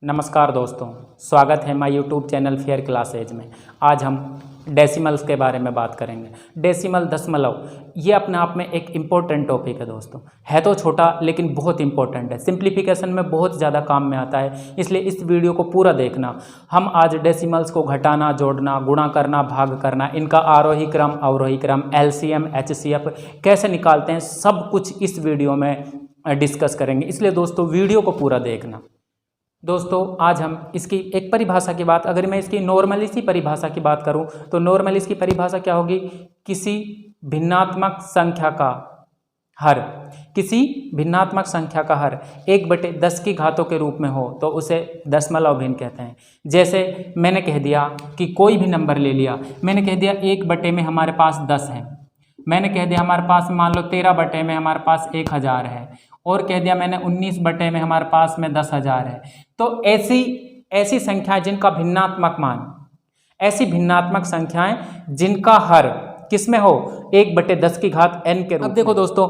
नमस्कार दोस्तों, स्वागत है my YouTube channel fair classes में। आज हम डेसिमल्स के बारे में बात करेंगे। डेसिमल दशमलव ये अपने आप में एक इम्पोर्टेंट टॉपिक है दोस्तों। है तो छोटा लेकिन बहुत इंपॉर्टेंट है, सिंप्लीफिकेशन में बहुत ज़्यादा काम में आता है, इसलिए इस वीडियो को पूरा देखना। हम आज डेसिमल्स को घटाना, जोड़ना, गुणा करना, भाग करना, इनका आरोही क्रम, अवरोही क्रम, एलसीएम, एचसीएफ कैसे निकालते हैं, सब कुछ इस वीडियो में डिस्कस करेंगे, इसलिए दोस्तों वीडियो को पूरा देखना। दोस्तों आज हम इसकी एक परिभाषा की बात, अगर मैं इसकी नॉर्मली सी परिभाषा की बात करूं तो नॉर्मली इसकी परिभाषा क्या होगी? किसी भिन्नात्मक संख्या का हर, किसी भिन्नात्मक संख्या का हर 1/10 की घातों के रूप में हो तो उसे दशमलव भिन्न कहते हैं। जैसे मैंने कह दिया कि कोई भी नंबर ले लिया, मैंने कह दिया 1 में हमारे पास 10 है, मैंने कह दिया हमारे पास मान लो 13 में हमारे पास 1000 है, और कह दिया मैंने 19 में हमारे पास में 10,000 है। तो ऐसी संख्याएं जिनका भिन्नात्मक मान, ऐसी भिन्नात्मक संख्याएं जिनका हर किस में हो? 1/10 की घात n के रूप में। अब देखो दोस्तों,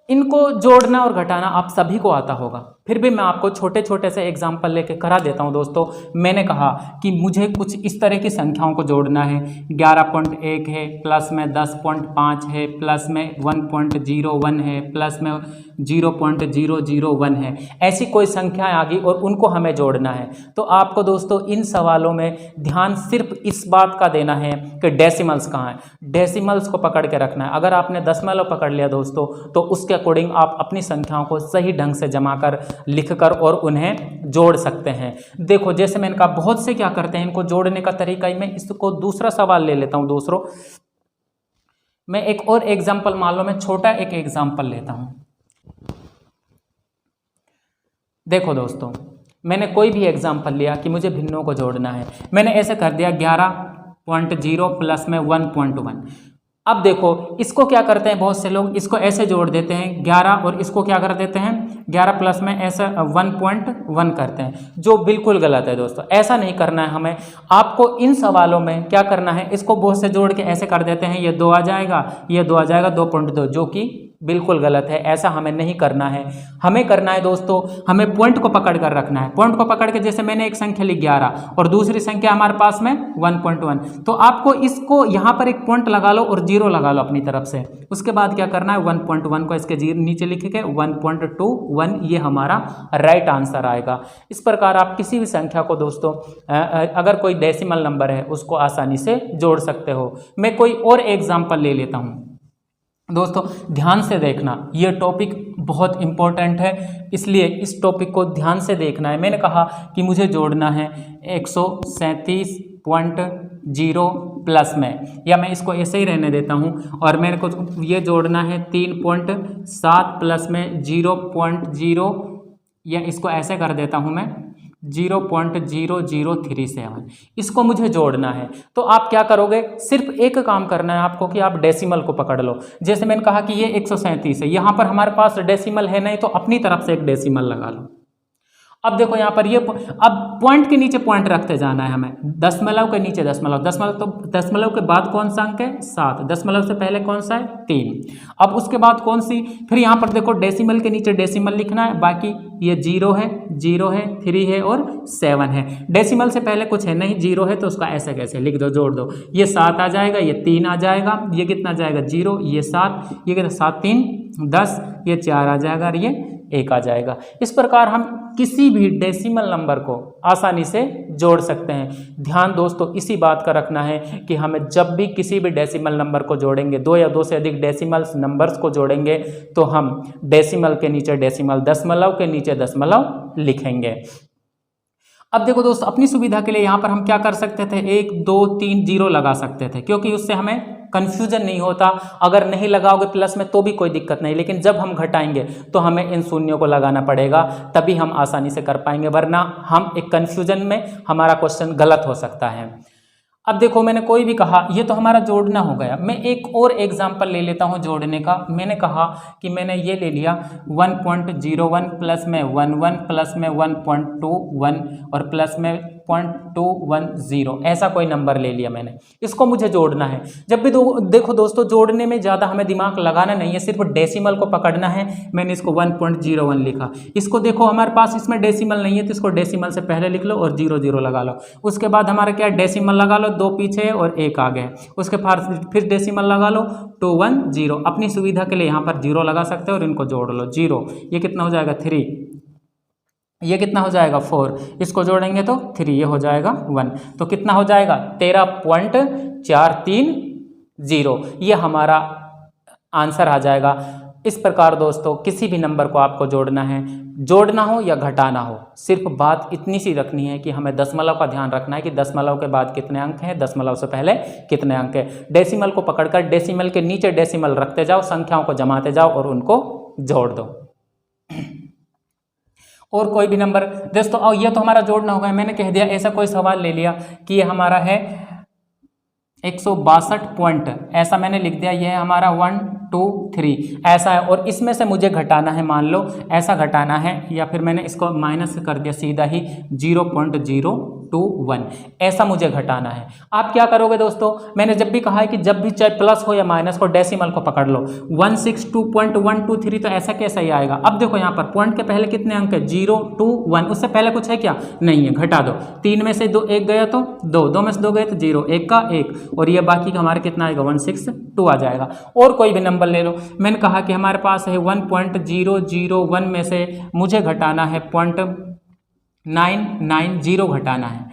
इनको जोड़ना और घटाना आप सभी को आता होगा, फिर भी मैं आपको छोटे छोटे से एग्जाम्पल लेके करा देता हूं दोस्तों। मैंने कहा कि मुझे कुछ इस तरह की संख्याओं को जोड़ना है। 11.1 है, प्लस में 10.5 है, प्लस में 1.01 है, प्लस में 0.001 है। ऐसी कोई संख्याएं आ गई और उनको हमें जोड़ना है। तो आपको दोस्तों इन सवालों में ध्यान सिर्फ इस बात का देना है कि डेसिमल्स कहाँ हैं, डेसिमल्स को पकड़ के रखना है। अगर आपने दशमलव पकड़ लिया दोस्तों तो उसके अकॉर्डिंग आप अपनी संख्याओं को सही ढंग से जमा कर, लिख कर और उन्हें जोड़ सकते हैं। देखो जैसे मैंने कहा, बहुत से क्या करते हैं इनको जोड़ने का तरीका ही, मैं इसको दूसरा सवाल ले लेता हूं दोस्तों। मैं एक और एग्जांपल मान लो, मैं छोटा एक एग्जांपल लेता हूं। देखो दोस्तों, मैंने कोई भी एग्जांपल लिया कि मुझे भिन्नों को जोड़ना है। मैंने ऐसे कर दिया 11.0 प्लस में 1.1। अब देखो इसको क्या करते हैं बहुत से लोग, इसको ऐसे जोड़ देते हैं 11 और इसको क्या कर देते हैं 11 प्लस में ऐसा 1.1 करते हैं, जो बिल्कुल गलत है दोस्तों। ऐसा नहीं करना है हमें। आपको इन सवालों में क्या करना है, इसको बहुत से जोड़ के ऐसे कर देते हैं, ये 2 आ जाएगा, ये 2 आ जाएगा, 2.2, जो कि बिल्कुल गलत है। ऐसा हमें नहीं करना है। हमें करना है दोस्तों, हमें पॉइंट को पकड़ कर रखना है। पॉइंट को पकड़ के, जैसे मैंने एक संख्या ली 11 और दूसरी संख्या हमारे पास में 1.1, तो आपको इसको यहाँ पर एक पॉइंट लगा लो और 0 लगा लो अपनी तरफ से। उसके बाद क्या करना है, 1.1 को इसके नीचे लिख के 1.21, ये हमारा राइट आंसर आएगा। इस प्रकार आप किसी भी संख्या को दोस्तों, अगर कोई डेसिमल नंबर है उसको आसानी से जोड़ सकते हो। मैं कोई और एग्जाम्पल ले लेता हूँ दोस्तों, ध्यान से देखना, ये टॉपिक बहुत इंपॉर्टेंट है, इसलिए इस टॉपिक को ध्यान से देखना है। मैंने कहा कि मुझे जोड़ना है 137.0 प्लस में, या मैं इसको ऐसे ही रहने देता हूँ, और मेरे को ये जोड़ना है 3.7 प्लस में 0.0, या इसको ऐसे कर देता हूँ मैं 0.0037, इसको मुझे जोड़ना है। तो आप क्या करोगे, सिर्फ एक काम करना है आपको कि आप डेसिमल को पकड़ लो। जैसे मैंने कहा कि ये 137 है, यहाँ पर हमारे पास डेसिमल है नहीं, तो अपनी तरफ से एक डेसिमल लगा लो। अब देखो यहाँ पर ये, अब पॉइंट के नीचे पॉइंट रखते जाना है हमें, दशमलव के नीचे दशमलव, तो दशमलव के बाद कौन सा अंक है 7, दशमलव से पहले कौन सा है 3, अब उसके बाद कौन सी, फिर यहाँ पर देखो डेसिमल के नीचे डेसिमल लिखना है, बाकी ये 0 है, 3 है और 7 है। डेसिमल से पहले कुछ है नहीं, 0 है तो उसका ऐसे कैसे लिख दो, जोड़ दो, ये 7 आ जाएगा, ये 3 आ जाएगा, ये कितना आ जाएगा 0, ये 7, ये कितना 7 3 10, ये 4 आ जाएगा और ये 1 आ जाएगा। इस प्रकार हम किसी भी डेसिमल नंबर को आसानी से जोड़ सकते हैं। ध्यान दोस्तों इसी बात का रखना है कि हमें जब भी किसी भी डेसिमल नंबर को जोड़ेंगे, 2 या 2 से अधिक डेसिमल नंबर्स को जोड़ेंगे, तो हम डेसिमल के नीचे डेसिमल, दशमलव के नीचे दशमलव लिखेंगे। अब देखो दोस्तों, अपनी सुविधा के लिए यहाँ पर हम क्या कर सकते थे, 1 2 3 0 लगा सकते थे, क्योंकि उससे हमें कन्फ्यूजन नहीं होता। अगर नहीं लगाओगे प्लस में तो भी कोई दिक्कत नहीं, लेकिन जब हम घटाएंगे तो हमें इन शून्यों को लगाना पड़ेगा, तभी हम आसानी से कर पाएंगे, वरना हम एक कन्फ्यूजन में हमारा क्वेश्चन गलत हो सकता है। अब देखो मैंने कोई भी कहा, ये तो हमारा जोड़ना हो गया। मैं एक और एग्जांपल ले लेता हूँ जोड़ने का। मैंने कहा कि मैंने ये ले लिया 1.01 प्लस में 11 प्लस में 1.21 और प्लस में 0.210 ऐसा कोई नंबर ले लिया मैंने, इसको मुझे जोड़ना है। जब भी देखो दोस्तों, जोड़ने में ज़्यादा हमें दिमाग लगाना नहीं है, सिर्फ डेसिमल को पकड़ना है। मैंने इसको 1.01 लिखा। इसको देखो हमारे पास इसमें डेसिमल नहीं है, तो इसको डेसिमल से पहले लिख लो और 0 लगा लो। उसके बाद हमारा क्या, डेसिमल लगा लो, 2 पीछे और 1 आगे है। उसके बाद फिर डेसिमल लगा लो, 210। अपनी सुविधा के लिए यहाँ पर 0 लगा सकते हो और इनको जोड़ लो। 0 ये कितना हो जाएगा 3, ये कितना हो जाएगा 4, इसको जोड़ेंगे तो 3, ये हो जाएगा 1। तो कितना हो जाएगा 13.430, ये हमारा आंसर आ जाएगा। इस प्रकार दोस्तों किसी भी नंबर को आपको जोड़ना है, जोड़ना हो या घटाना हो, सिर्फ बात इतनी सी रखनी है कि हमें दशमलव का ध्यान रखना है कि दशमलव के बाद कितने अंक हैं, दशमलव से पहले कितने अंक हैं। डेसिमल को पकड़कर डेसिमल के नीचे डेसिमल रखते जाओ, संख्याओं को जमाते जाओ और उनको जोड़ दो। और कोई भी नंबर दोस्तों, और ये तो हमारा जोड़ना होगा, मैंने कह दिया। ऐसा कोई सवाल ले लिया कि ये हमारा है 162 पॉइंट, ऐसा मैंने लिख दिया, ये है हमारा 1 2 3 ऐसा है, और इसमें से मुझे घटाना है, मान लो ऐसा घटाना है, या फिर मैंने इसको माइनस कर दिया सीधा ही 0.021, ऐसा मुझे घटाना है। आप क्या करोगे दोस्तों, मैंने जब भी कहा है कि जब भी चाहे प्लस हो या माइनस को, डेसिमल को पकड़ लो। 162.123 तो ऐसा कैसा ही आएगा। अब देखो यहाँ पर पॉइंट के पहले कितने अंक है, 0 2 1, उससे पहले कुछ है क्या, नहीं है, घटा दो। 3 में से 2 1 गया तो 2, 2 में से 2 गए तो 0, 1 का 1, और ये बाकी का हमारा कितना आएगा 162 आ जाएगा। और कोई भी नंबर ले लो, मैंने कहा कि हमारे पास है 1.001 में से मुझे घटाना है 0.990 घटाना है।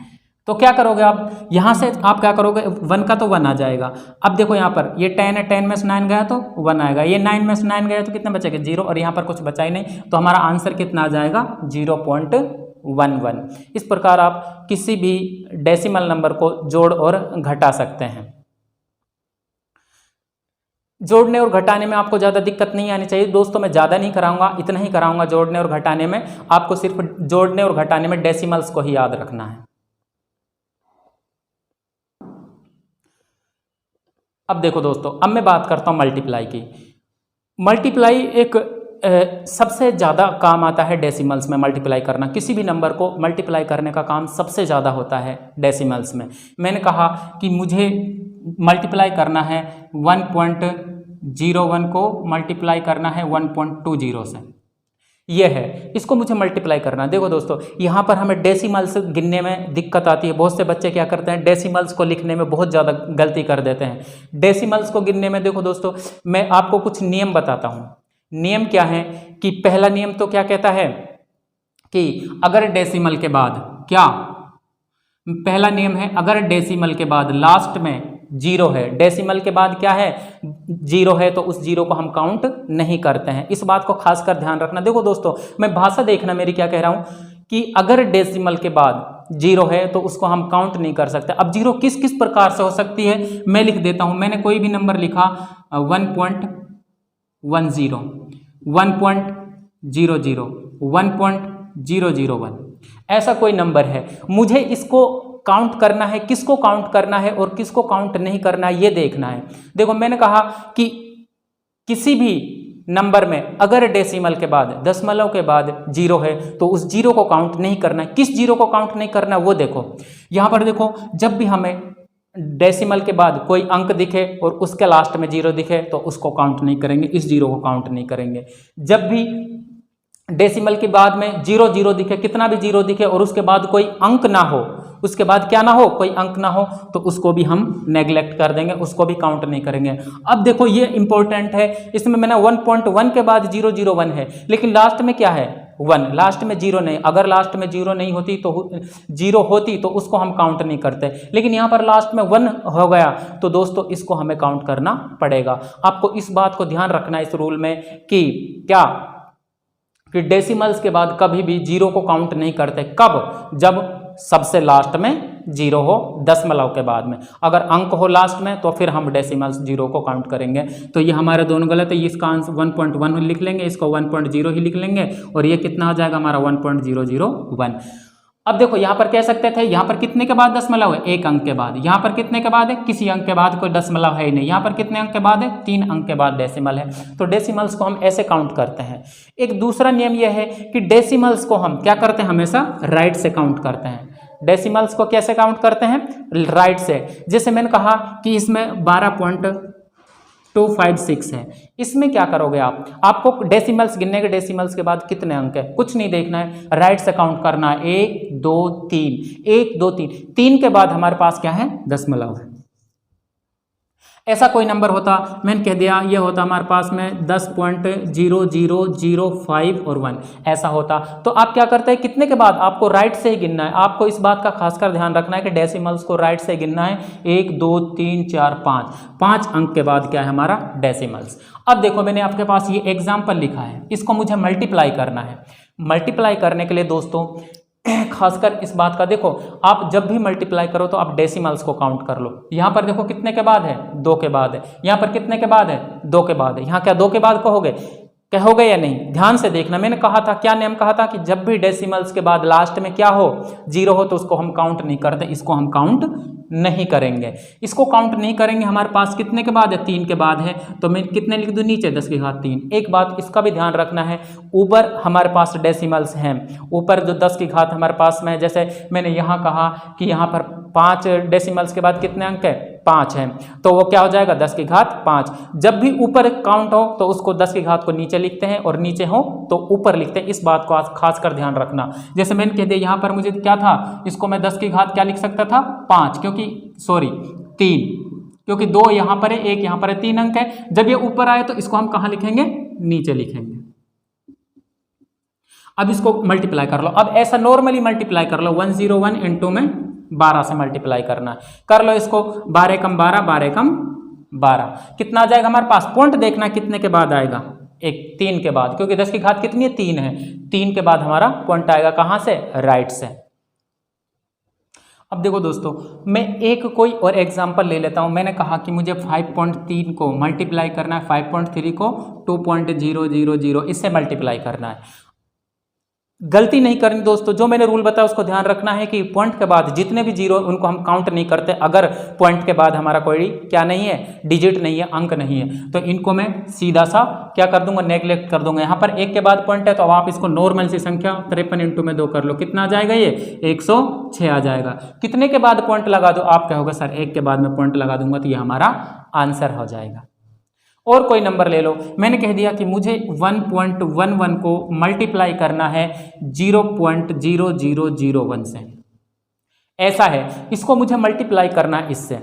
तो क्या करोगे आप, यहाँ से आप क्या करोगे, 1 का तो 1 आ जाएगा। अब देखो यहाँ पर ये 10 है, 10 में से 9 गया तो 1 आएगा, ये 9 में से 9 गया तो कितना बचेगा 0, और यहाँ पर कुछ बचा ही नहीं, तो हमारा आंसर कितना आ जाएगा 0.11। इस प्रकार आप किसी भी डेसिमल नंबर को जोड़ और घटा सकते हैं। जोड़ने और घटाने में आपको ज़्यादा दिक्कत नहीं आनी चाहिए दोस्तों। मैं ज़्यादा नहीं कराऊंगा, इतना ही कराऊंगा जोड़ने और घटाने में। आपको सिर्फ जोड़ने और घटाने में डेसिमल्स को ही याद रखना है। अब देखो दोस्तों, अब मैं बात करता हूँ मल्टीप्लाई की। मल्टीप्लाई एक सबसे ज़्यादा काम आता है डेसिमल्स में मल्टीप्लाई करना। किसी भी नंबर को मल्टीप्लाई करने का काम सबसे ज़्यादा होता है डेसिमल्स में। मैंने कहा कि मुझे मल्टीप्लाई करना है 1.01 को मल्टीप्लाई करना है 1.20 से, ये है, इसको मुझे मल्टीप्लाई करना है। देखो दोस्तों, यहाँ पर हमें डेसिमल्स गिनने में दिक्कत आती है। बहुत से बच्चे क्या करते हैं, डेसिमल्स को लिखने में बहुत ज़्यादा गलती कर देते हैं। डेसिमल्स को गिनने में देखो दोस्तों, मैं आपको कुछ नियम बताता हूँ। नियम क्या है कि पहला नियम तो क्या कहता है कि अगर डेसिमल के बाद क्या, पहला नियम है, अगर डेसिमल के बाद लास्ट में 0 है, डेसिमल के बाद क्या है 0 है, तो उस 0 को हम काउंट नहीं करते हैं। इस बात को खासकर ध्यान रखना। देखो दोस्तों, मैं भाषा देखना मेरी क्या कह रहा हूं कि अगर डेसिमल के बाद 0 है तो उसको हम काउंट नहीं कर सकते। अब 0 किस किस प्रकार से हो सकती है मैं लिख देता हूं। मैंने कोई भी नंबर लिखा 1.10, 1.00, 1.001, ऐसा कोई नंबर है, मुझे इसको काउंट करना है। किसको काउंट करना है और किसको काउंट नहीं करना है ये देखना है। देखो, मैंने कहा कि किसी भी नंबर में अगर डेसिमल के बाद, दशमलव के बाद 0 है तो उस 0 को काउंट नहीं करना है। किस 0 को काउंट नहीं करना है वो देखो। यहाँ पर देखो, जब भी हमें डेसिमल के बाद कोई अंक दिखे और उसके लास्ट में 0 दिखे तो उसको काउंट नहीं करेंगे, इस 0 को काउंट नहीं करेंगे। जब भी डेसिमल के बाद में 0 दिखे, कितना भी 0 दिखे और उसके बाद कोई अंक ना हो, उसके बाद क्या ना हो, कोई अंक ना हो, तो उसको भी हम नेग्लेक्ट कर देंगे, उसको भी काउंट नहीं करेंगे। अब देखो, ये इंपॉर्टेंट है, इसमें मैंने 1.1 के बाद 001 है, लेकिन लास्ट में क्या है 1, लास्ट में 0 नहीं। अगर लास्ट में 0 नहीं होती तो 0 होती तो उसको हम काउंट नहीं करते, लेकिन यहाँ पर लास्ट में 1 हो गया तो दोस्तों इसको हमें काउंट करना पड़ेगा। आपको इस बात को ध्यान रखना है इस रूल में कि क्या, कि डेसिमल्स के बाद कभी भी 0 को काउंट नहीं करते। कब? जब सबसे लास्ट में 0 हो, दशमलव के बाद में। अगर अंक हो लास्ट में तो फिर हम डेसिमल्स 0 को काउंट करेंगे। तो ये हमारे दोनों गलत है, इसका आंसर 1.1 लिख लेंगे, इसको 1.0 ही लिख लेंगे, और ये कितना हो जाएगा हमारा 1.001। अब देखो, यहाँ पर कह सकते थे, यहाँ पर कितने के बाद दशमलव है, 1 अंक के बाद। यहाँ पर कितने के बाद है, किसी अंक के बाद, कोई दशमलव है ही नहीं। यहाँ पर कितने अंक के बाद है, 3 अंक के बाद डेसिमल है। तो डेसिमल्स को हम ऐसे काउंट करते हैं। एक दूसरा नियम यह है कि डेसिमल्स को हम क्या करते हैं, हमेशा राइट से काउंट करते हैं। डेसिमल्स को कैसे काउंट करते हैं? राइट से। जैसे मैंने कहा कि इसमें 12.256 है, इसमें क्या करोगे आप? आपको डेसिमल्स गिनने के, डेसिमल्स के बाद कितने अंक है कुछ नहीं देखना है, राइट से काउंट करना है। 1 2 3, 1 2 3, 3 के बाद हमारे पास क्या है? दशमलव है। ऐसा कोई नंबर होता, मैंने कह दिया ये होता हमारे पास में 10.0005 और 1 ऐसा होता, तो आप क्या करते हैं? कितने के बाद? आपको राइट से ही गिनना है। आपको इस बात का खासकर ध्यान रखना है कि डेसिमल्स को राइट से गिनना है। 1 2 3 4 5, 5 अंक के बाद क्या है हमारा? डेसिमल्स। अब देखो मैंने आपके पास ये एग्जाम्पल लिखा है, इसको मुझे मल्टीप्लाई करना है। मल्टीप्लाई करने के लिए दोस्तों खासकर इस बात का देखो, आप जब भी मल्टीप्लाई करो तो आप डेसिमल्स को काउंट कर लो। यहां पर देखो कितने के बाद है? 2 के बाद है। यहां पर कितने के बाद है? 2 के बाद है। यहां क्या 2 के बाद कहोगे या नहीं? ध्यान से देखना, मैंने कहा था, क्या नियम कहा था कि जब भी डेसिमल्स के बाद लास्ट में क्या हो? 0 हो तो उसको हम काउंट नहीं करते, इसको हम काउंट नहीं करेंगे। इसको काउंट नहीं करेंगे। हमारे पास कितने के बाद है? 3 के बाद है, तो मैं कितने लिख दूं नीचे? 10 की घात 3। एक बात इसका भी ध्यान रखना है, ऊपर हमारे पास डेसिमल्स हैं, ऊपर जो 10 की घात हमारे पास में, जैसे मैंने यहाँ कहा कि यहाँ पर 5 डेसिमल्स के बाद कितने अंक है? 5 है, तो वो क्या हो जाएगा? 10 की घात 5। जब भी ऊपर काउंट हो तो उसको 10 की घात को नीचे लिखते हैं, और नीचे हो तो ऊपर लिखते हैं। इस बात को खास कर ध्यान रखना। जैसे मैंने कह दिया यहाँ पर मुझे क्या था, इसको मैं 10 की घात क्या लिख सकता था? 5, क्योंकि 3, क्योंकि 2 यहाँ पर है, 1 यहाँ पर है, 3 अंक है। जब ये ऊपर आए तो इसको हम कहाँ लिखेंगे? नीचे लिखेंगे। अब इसको मल्टीप्लाई कर लो। अब ऐसा नॉर्मली मल्टीप्लाई कर लो, 101 इंटू में 12 से मल्टीप्लाई करना है। कर लो इसको, 12 कम 12, 12 कम 12, कितना आ जाएगा हमारे पास? पॉइंट देखना कितने के बाद आएगा? 3 के बाद, क्योंकि 10 की घात कितनी है? 3 है। 3 के बाद हमारा पॉइंट आएगा कहाँ से? राइट से। अब देखो दोस्तों, मैं एक कोई और एग्जांपल ले लेता हूं। मैंने कहा कि मुझे 5.3 को मल्टीप्लाई करना है, 5.3 को 2.000 इससे मल्टीप्लाई करना है। गलती नहीं करनी दोस्तों, जो मैंने रूल बताया उसको ध्यान रखना है कि पॉइंट के बाद जितने भी जीरो उनको हम काउंट नहीं करते, अगर पॉइंट के बाद हमारा कोई क्या नहीं है? डिजिट नहीं है, अंक नहीं है, तो इनको मैं सीधा सा क्या कर दूंगा? नेग्लेक्ट कर दूंगा। यहाँ पर 1 के बाद पॉइंट है तो अब आप इसको नॉर्मल सी संख्या 53 इंटू में 2 कर लो, कितना आ जाएगा? ये 106 आ जाएगा। कितने के बाद पॉइंट लगा दो? आप कहोगे सर 1 के बाद में पॉइंट लगा दूंगा तो ये हमारा आंसर हो जाएगा। और कोई नंबर ले लो, मैंने कह दिया कि मुझे 1.11 को मल्टीप्लाई करना है 0.0001 से। ऐसा है, इसको मुझे मल्टीप्लाई करना है इससे।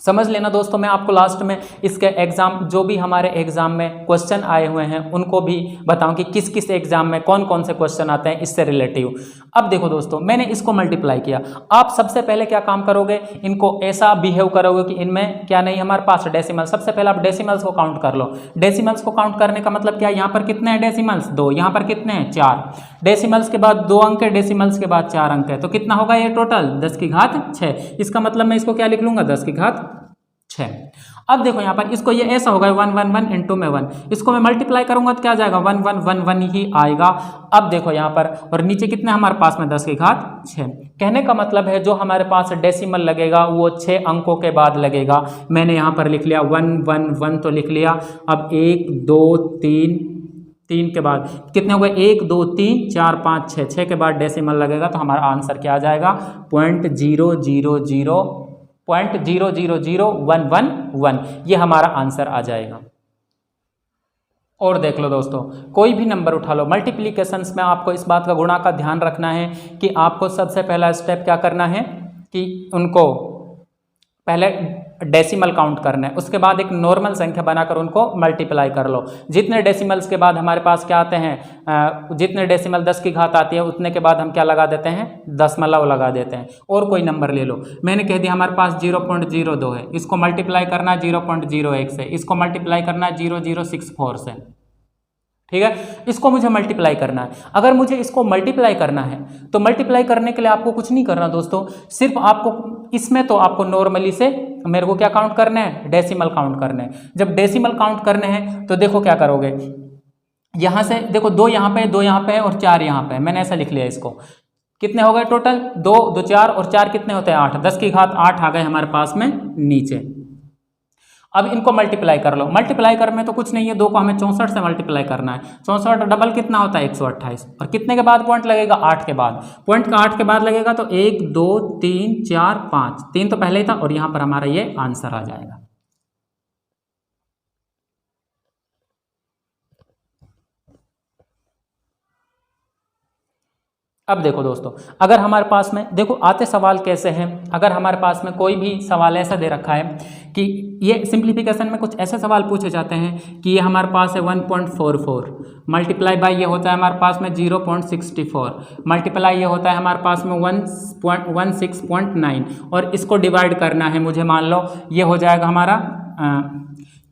समझ लेना दोस्तों, मैं आपको लास्ट में इसके एग्जाम, जो भी हमारे एग्जाम में क्वेश्चन आए हुए हैं उनको भी बताऊं कि किस किस एग्जाम में कौन कौन से क्वेश्चन आते हैं इससे रिलेटिव। अब देखो दोस्तों, मैंने इसको मल्टीप्लाई किया। आप सबसे पहले क्या काम करोगे? इनको ऐसा बिहेव करोगे कि इनमें क्या नहीं हमारे पास डेसिमल। सबसे पहले आप डेसिमल्स को काउंट कर लो। डेसिमल्स को काउंट करने का मतलब क्या? यहाँ पर कितने हैं डेसिमल्स? 2। यहाँ पर कितने हैं? 4। डेसिमल्स के बाद 2 अंक है, डेसिमल्स के बाद 4 अंक है, तो कितना होगा ये टोटल? 10 की घात 6। इसका मतलब मैं इसको क्या लिख लूंगा? 10 की घात 6। अब देखो यहाँ पर इसको ये ऐसा होगा 111 इंटू में 1, इसको मैं मल्टीप्लाई करूंगा तो क्या आ जाएगा? 1111 ही आएगा। अब देखो यहाँ पर, और नीचे कितने हमारे पास में? 10 की घात 6। कहने का मतलब है जो हमारे पास डेसिमल लगेगा वो 6 अंकों के बाद लगेगा। मैंने यहाँ पर लिख लिया 111 तो लिख लिया। अब 1 2 3 के बाद कितने हो गए? 1 2 3 4 5 6, 6 के बाद डेसिमल लगेगा तो हमारा आंसर क्या आ जाएगा? 0.000111, ये हमारा आंसर आ जाएगा। और देख लो दोस्तों, कोई भी नंबर उठा लो, मल्टीप्लिकेशंस में आपको इस बात का गुणा का ध्यान रखना है कि आपको सबसे पहला स्टेप क्या करना है कि उनको पहले डेसिमल काउंट करना है, उसके बाद एक नॉर्मल संख्या बनाकर उनको मल्टीप्लाई कर लो। जितने डेसिमल्स के बाद हमारे पास क्या आते हैं, जितने डेसिमल 10 की घात आती है उतने के बाद हम क्या लगा देते हैं? दशमलव लगा देते हैं। और कोई नंबर ले लो, मैंने कह दिया हमारे पास 0.02 है, इसको मल्टीप्लाई करना है 0.01 से, इसको मल्टीप्लाई करना है 0064 से। ठीक है, इसको मुझे मल्टीप्लाई करना है। अगर मुझे इसको मल्टीप्लाई करना है तो मल्टीप्लाई करने के लिए आपको कुछ नहीं करना दोस्तों, सिर्फ आपको इसमें तो आपको नॉर्मली से मेरे को क्या काउंट करना है? डेसिमल काउंट करने हैं। जब डेसिमल काउंट करने हैं तो देखो क्या करोगे, यहां से देखो 2 यहाँ पे, 2 यहाँ पे और 4 यहाँ पे, मैंने ऐसा लिख लिया। इसको कितने हो गए टोटल? 2 2 4 और 4 कितने होते हैं? 8। 10 की घात 8 आ गए हमारे पास में नीचे। अब इनको मल्टीप्लाई कर लो। मल्टीप्लाई कर में तो कुछ नहीं है, 2 को हमें 64 से मल्टीप्लाई करना है। 64 डबल कितना होता है 128। और कितने के बाद पॉइंट लगेगा 8 के बाद। पॉइंट का 8 के बाद लगेगा तो 1 2 3 4 5, 3 तो पहले ही था और यहाँ पर हमारा ये आंसर आ जाएगा। अब देखो दोस्तों, अगर हमारे पास में देखो आते सवाल कैसे हैं, अगर हमारे पास में कोई भी सवाल ऐसा दे रखा है कि ये सिंप्लीफिकेशन में कुछ ऐसे सवाल पूछे जाते हैं कि ये हमारे पास है 1.44 मल्टीप्लाई बाई ये होता है हमारे पास में 0.64 मल्टीप्लाई ये होता है हमारे पास में 1.16.9 और इसको डिवाइड करना है मुझे, मान लो ये हो जाएगा हमारा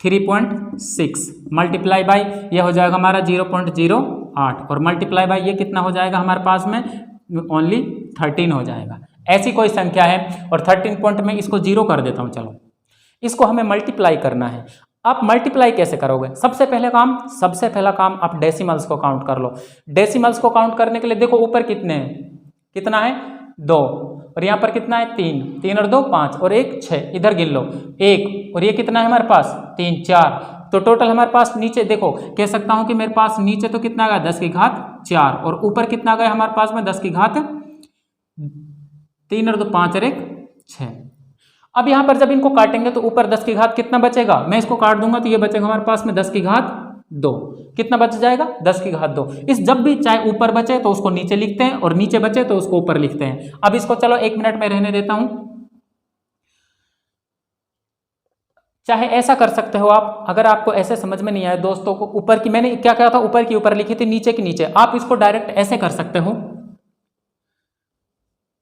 3.6 मल्टीप्लाई बाई ये हो जाएगा हमारा 0.08 और मल्टीप्लाई बाई ये कितना हो जाएगा हमारे पास में ओनली 13 हो जाएगा। ऐसी कोई संख्या है और 13 पॉइंट में इसको 0 कर देता हूँ। चलो इसको हमें मल्टीप्लाई करना है। आप मल्टीप्लाई कैसे करोगे? सबसे पहला काम आप डेसिमल्स को काउंट कर लो। डेसिमल्स को काउंट करने के लिए देखो ऊपर कितने हैं, कितना है 2 और यहाँ पर कितना है 3 और 2 5 और 1 6, इधर गिन लो 1 और ये कितना है हमारे पास 3 4, तो टोटल हमारे पास नीचे देखो कह सकता हूँ कि मेरे पास नीचे तो कितना गया 10 की घात 4 और ऊपर कितना गया हमारे पास में 10 की घात 3 और 2 5 और 1 6। अब यहाँ पर जब इनको काटेंगे तो ऊपर 10 की घात कितना बचेगा, मैं इसको काट दूंगा तो ये बचेगा हमारे पास में 10 की घात 2। कितना बच जाएगा 10 की घात 2। इस जब भी चाहे ऊपर बचे तो उसको नीचे लिखते हैं और नीचे बचे तो उसको ऊपर लिखते हैं। अब इसको चलो 1 मिनट में रहने देता हूं। चाहे ऐसा कर सकते हो आप, अगर आपको ऐसे समझ में नहीं आया दोस्तों को, ऊपर की मैंने क्या कहा था, ऊपर की ऊपर लिखी थी, नीचे की नीचे, आप इसको डायरेक्ट ऐसे कर सकते हो।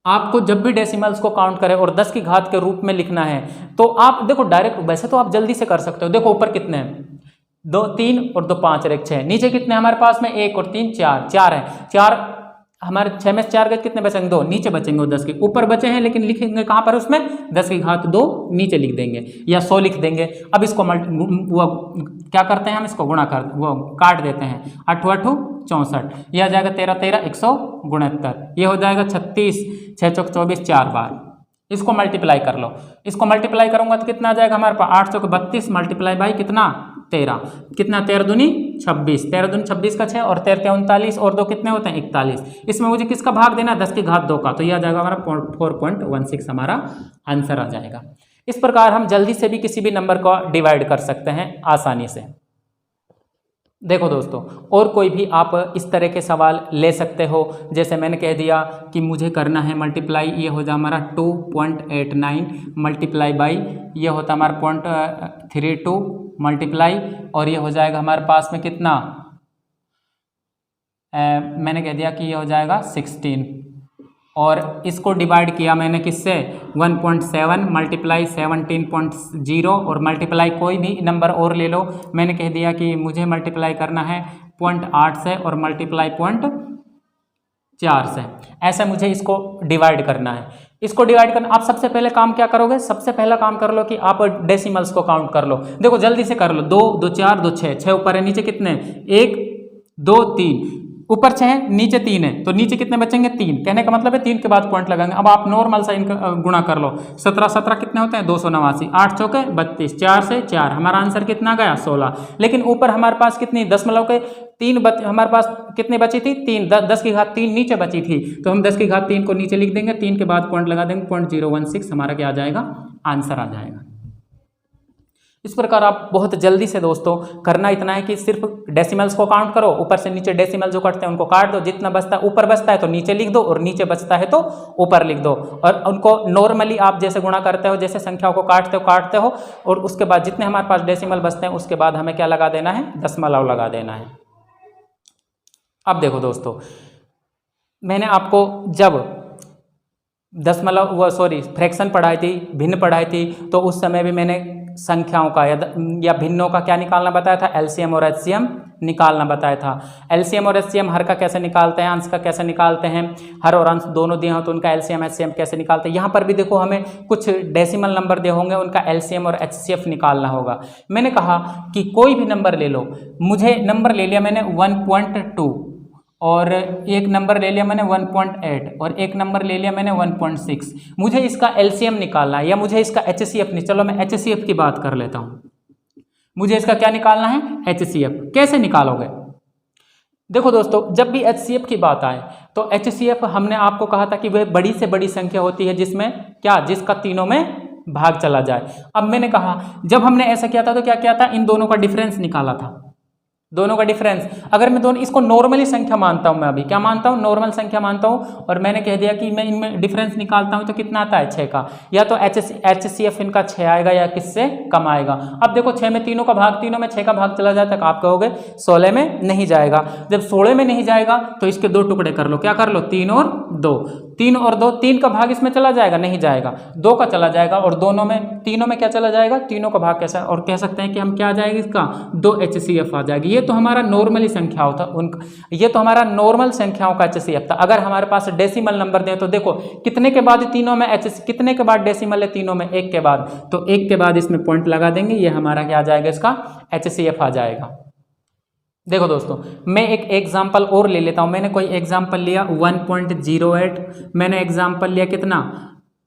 आपको जब भी डेसिमल्स को काउंट करें और 10 की घात के रूप में लिखना है तो आप देखो डायरेक्ट, वैसे तो आप जल्दी से कर सकते हो। देखो ऊपर कितने हैं 2 3 और 2 5 और 1 6, नीचे कितने हमारे पास में 1 और 3 4 है, 4 हमारे 6 में से 4 गए कितने बचेंगे 2, नीचे बचेंगे वो 10 के, ऊपर बचे हैं लेकिन लिखेंगे कहाँ पर उसमें 10 की घात 2 नीचे लिख देंगे या 100 लिख देंगे। अब इसको वो क्या करते हैं हम इसको गुणा कर वो काट देते हैं, 8 8 64, यह आ जाएगा 13 13 169, ये हो जाएगा 36 6 चौक 24 4 बार। इसको मल्टीप्लाई कर लो, इसको मल्टीप्लाई करूंगा तो कितना आ जाएगा हमारे पास 8 चौक 32 मल्टीप्लाई बाई कितना 13, कितना 13 दूनी 26, 13 दूनी 26 का 6 और 13 39 और 2 कितने होते हैं 41। इसमें मुझे किसका भाग देना है 10 की घात 2 का, तो यह आ जाएगा हमारा 4.16 हमारा आंसर आ जाएगा। इस प्रकार हम जल्दी से भी किसी भी नंबर को डिवाइड कर सकते हैं आसानी से। देखो दोस्तों, और कोई भी आप इस तरह के सवाल ले सकते हो, जैसे मैंने कह दिया कि मुझे करना है मल्टीप्लाई, ये हो जाए हमारा 2.89 मल्टीप्लाई बाई ये होता है हमारा 0.32 मल्टीप्लाई और ये हो जाएगा हमारे पास में कितना मैंने कह दिया कि ये हो जाएगा 16 और इसको डिवाइड किया मैंने किससे 1.7 मल्टीप्लाई 17.0 और मल्टीप्लाई कोई भी नंबर और ले लो, मैंने कह दिया कि मुझे मल्टीप्लाई करना है 0.8 से और मल्टीप्लाई 0.4 से, ऐसे मुझे इसको डिवाइड करना है। इसको डिवाइड करना, आप सबसे पहले काम क्या करोगे, सबसे पहला काम कर लो कि आप डेसिमल्स को काउंट कर लो। देखो जल्दी से कर लो, 2 2 4 2 6, 6 ऊपर है, नीचे कितने 1 2 3, ऊपर 6 है नीचे 3 है, तो नीचे कितने बचेंगे 3, कहने का मतलब है 3 के बाद पॉइंट लगाएंगे। अब आप नॉर्मल सा इनका गुणा कर लो, 17 17 कितने होते हैं 289, 8 चौके 32, 4 से 4, हमारा आंसर कितना गया 16। लेकिन ऊपर हमारे पास कितनी दशमलव के 3 हमारे पास कितने बची थी 3, 10 की घात 3 नीचे बची थी, तो हम 10 की घात 3 को नीचे लिख देंगे, 3 के बाद पॉइंट लगा देंगे 0.016, हमारा क्या आ जाएगा आंसर आ जाएगा। इस प्रकार आप बहुत जल्दी से दोस्तों करना इतना है कि सिर्फ डेसिमल्स को काउंट करो, ऊपर से नीचे डेसिमल जो कटते हैं उनको काट दो, जितना बचता है ऊपर बचता है तो नीचे लिख दो और नीचे बचता है तो ऊपर लिख दो, और उनको नॉर्मली आप जैसे गुणा करते हो, जैसे संख्याओं को काटते हो और उसके बाद जितने हमारे पास डेसिमल बचते हैं उसके बाद हमें क्या लगा देना है दशमलव लगा देना है। अब देखो दोस्तों, मैंने आपको जब फ्रैक्शन पढ़ाई थी, भिन्न पढ़ाई थी, तो उस समय भी मैंने संख्याओं का या भिन्नों का क्या निकालना बताया था, एलसीएम और एचसीएम निकालना बताया था। एलसीएम और एचसीएम हर का कैसे निकालते हैं, अंश का कैसे निकालते हैं, हर और अंश दोनों दिए हो तो उनका एलसीएम एचसीएम कैसे निकालते हैं। यहाँ पर भी देखो हमें कुछ डेसिमल नंबर दिए होंगे, उनका एलसीएम और एचसीएफ निकालना होगा। मैंने कहा कि कोई भी नंबर ले लो, मुझे नंबर ले लिया मैंने 1.2 और एक नंबर ले लिया मैंने 1.8 और एक नंबर ले लिया मैंने 1.6, मुझे इसका एलसीएम निकालना है या मुझे इसका एचसीएफ नहीं, चलो मैं एचसीएफ की बात कर लेता हूँ। मुझे इसका क्या निकालना है, HCF। कैसे निकालोगे? देखो दोस्तों, जब भी HCF की बात आए तो HCF हमने आपको कहा था कि वह बड़ी से बड़ी संख्या होती है जिसमें क्या, जिसका तीनों में भाग चला जाए। अब मैंने कहा जब हमने ऐसा किया था तो क्या किया था, इन दोनों का डिफरेंस निकाला था, दोनों का डिफरेंस। अगर मैं दोनों इसको नॉर्मली संख्या मानता हूं, मैं अभी क्या मानता हूं, नॉर्मल संख्या मानता हूं, और मैंने कह दिया कि मैं इनमें डिफरेंस निकालता हूं तो कितना आता है, 6 का। या तो HCF इनका 6 आएगा या किससे कम आएगा। अब देखो 6 में तीनों का भाग, तीनों में 6 का भाग चला जाए तक आप कहोगे 16 में नहीं जाएगा। जब 16 में नहीं जाएगा तो इसके 2 टुकड़े कर लो, क्या कर लो, 3 और 2, 3 और 2, 3 का भाग इसमें चला जाएगा, नहीं जाएगा, 2 का चला जाएगा, और दोनों में, तीनों में क्या चला जाएगा, तीनों का भाग कैसा, और कह सकते हैं कि हम क्या आ जाएगा इसका 2 HCF आ जाएगी। ये तो हमारा नॉर्मली संख्या होता उनका, ये तो हमारा नॉर्मल संख्याओं का HCF था। अगर हमारे पास डेसिमल नंबर दें तो देखो कितने के बाद तीनों में कितने के बाद डेसिमल है, तीनों में 1 के बाद, तो 1 के बाद इसमें पॉइंट लगा देंगे, ये हमारा क्या आ जाएगा, इसका HCF आ जाएगा। देखो दोस्तों, मैं एक एग्जाम्पल और ले लेता हूं। मैंने कोई एग्जाम्पल लिया 1.08, मैंने एग्जाम्पल लिया कितना,